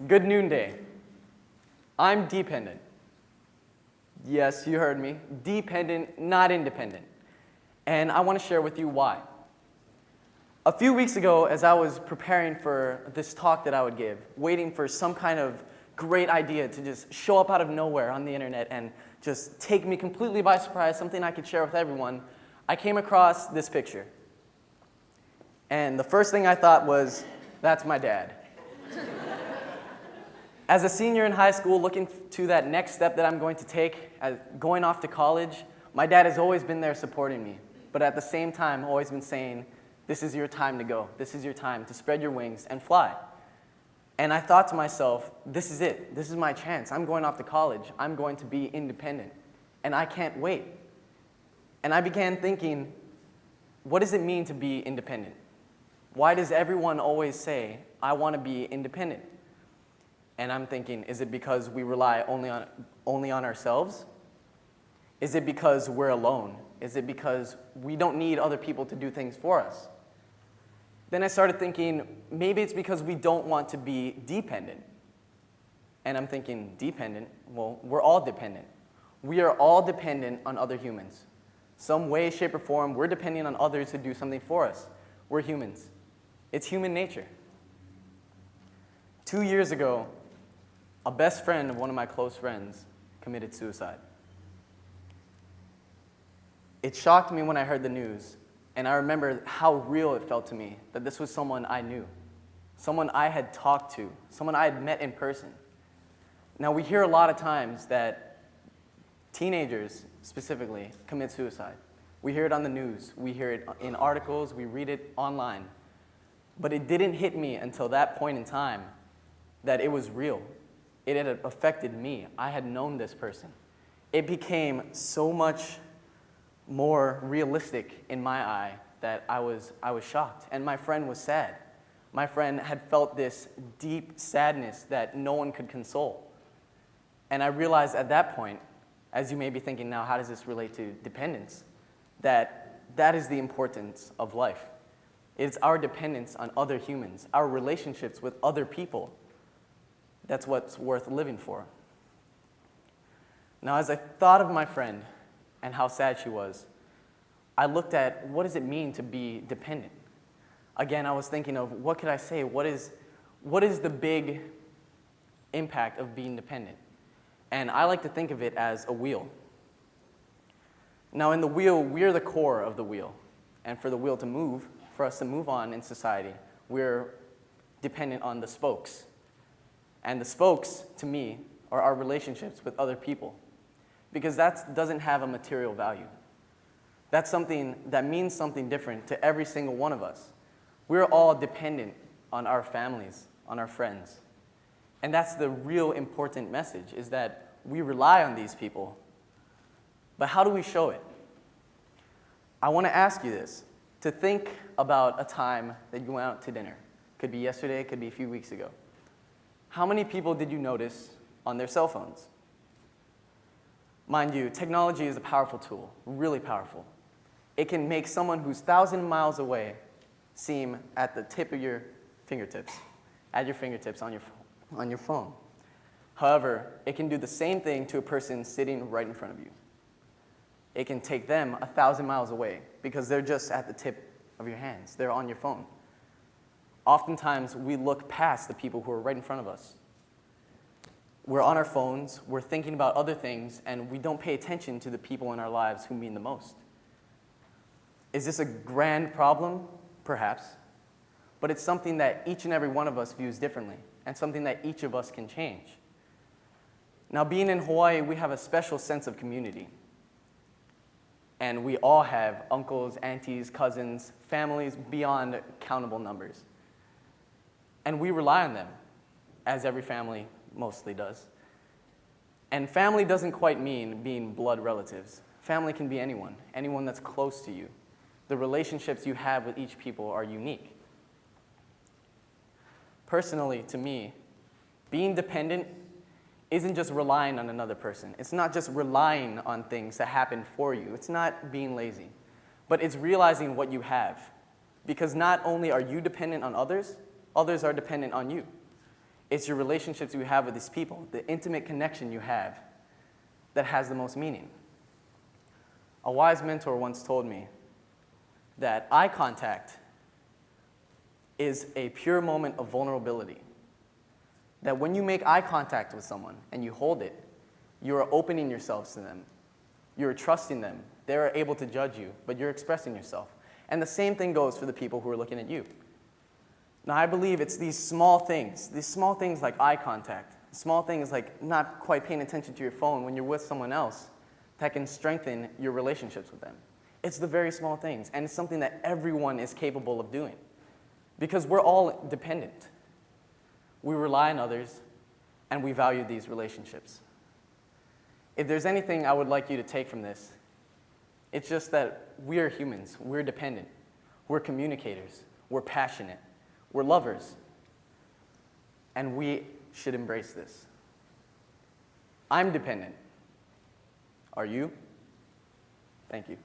Good noonday. I'm dependent. Yes, you heard me. Dependent, not independent. And I want to share with you why. A few weeks ago, as I was preparing for this talk that I would give, waiting for some kind of great idea to just show up out of nowhere on the internet and just take me completely by surprise, something I could share with everyone, I came across this picture. And the first thing I thought was, that's my dad. As a senior in high school, looking to that next step that I'm going to take, going off to college, my dad has always been there supporting me, but at the same time, always been saying, this is your time to go. This is your time to spread your wings and fly. And I thought to myself, this is it. This is my chance. I'm going off to college. I'm going to be independent, and I can't wait. And I began thinking, what does it mean to be independent? Why does everyone always say, I want to be independent? And I'm thinking, is it because we rely only on ourselves? Is it because we're alone? Is it because we don't need other people to do things for us? Then I started thinking, maybe it's because we don't want to be dependent. And I'm thinking, dependent? Well, we're all dependent. We are all dependent on other humans. Some way, shape, or form, we're depending on others to do something for us. We're humans. It's human nature. 2 years ago, a best friend of one of my close friends committed suicide. It shocked me when I heard the news, and I remember how real it felt to me that this was someone I knew, someone I had talked to, someone I had met in person. Now, we hear a lot of times that teenagers, specifically, commit suicide. We hear it on the news, we hear it in articles, we read it online. But it didn't hit me until that point in time that it was real. It had affected me. I had known this person. It became so much more realistic in my eye that I was shocked. And my friend was sad. My friend had felt this deep sadness that no one could console. And I realized at that point, as you may be thinking now, how does this relate to dependence? That is the importance of life. It's our dependence on other humans, our relationships with other people. That's what's worth living for. Now, as I thought of my friend and how sad she was, I looked at what does it mean to be dependent? Again, I was thinking of what could I say? What is the big impact of being dependent? And I like to think of it as a wheel. Now, in the wheel, we're the core of the wheel. And for the wheel to move, for us to move on in society, we're dependent on the spokes. And the spokes, to me, are our relationships with other people. Because that doesn't have a material value. That's something that means something different to every single one of us. We're all dependent on our families, on our friends. And that's the real important message, is that we rely on these people. But how do we show it? I want to ask you this, to think about a time that you went out to dinner. Could be yesterday, could be a few weeks ago. How many people did you notice on their cell phones? Mind you, technology is a powerful tool, really powerful. It can make someone who's 1,000 miles away seem at the tip of your fingertips, at your fingertips on your phone. However, it can do the same thing to a person sitting right in front of you. It can take them 1,000 miles away because they're just at the tip of your hands. They're on your phone. Oftentimes, we look past the people who are right in front of us. We're on our phones, we're thinking about other things, and we don't pay attention to the people in our lives who mean the most. Is this a grand problem? Perhaps. But it's something that each and every one of us views differently, and something that each of us can change. Now, being in Hawaii, we have a special sense of community. And we all have uncles, aunties, cousins, families beyond countable numbers. And we rely on them, as every family mostly does. And family doesn't quite mean being blood relatives. Family can be anyone that's close to you. The relationships you have with each people are unique. Personally, to me, being dependent isn't just relying on another person. It's not just relying on things that happen for you. It's not being lazy. But it's realizing what you have. Because not only are you dependent on others, others are dependent on you. It's your relationships you have with these people, the intimate connection you have, that has the most meaning. A wise mentor once told me that eye contact is a pure moment of vulnerability. That when you make eye contact with someone and you hold it, you are opening yourselves to them. You're trusting them. They're able to judge you, but you're expressing yourself. And the same thing goes for the people who are looking at you. Now, I believe it's these small things like eye contact, small things like not quite paying attention to your phone when you're with someone else, that can strengthen your relationships with them. It's the very small things, and it's something that everyone is capable of doing, because we're all dependent. We rely on others, and we value these relationships. If there's anything I would like you to take from this, it's just that we are humans. We're dependent. We're communicators. We're passionate. We're lovers. And we should embrace this. I'm dependent. Are you? Thank you.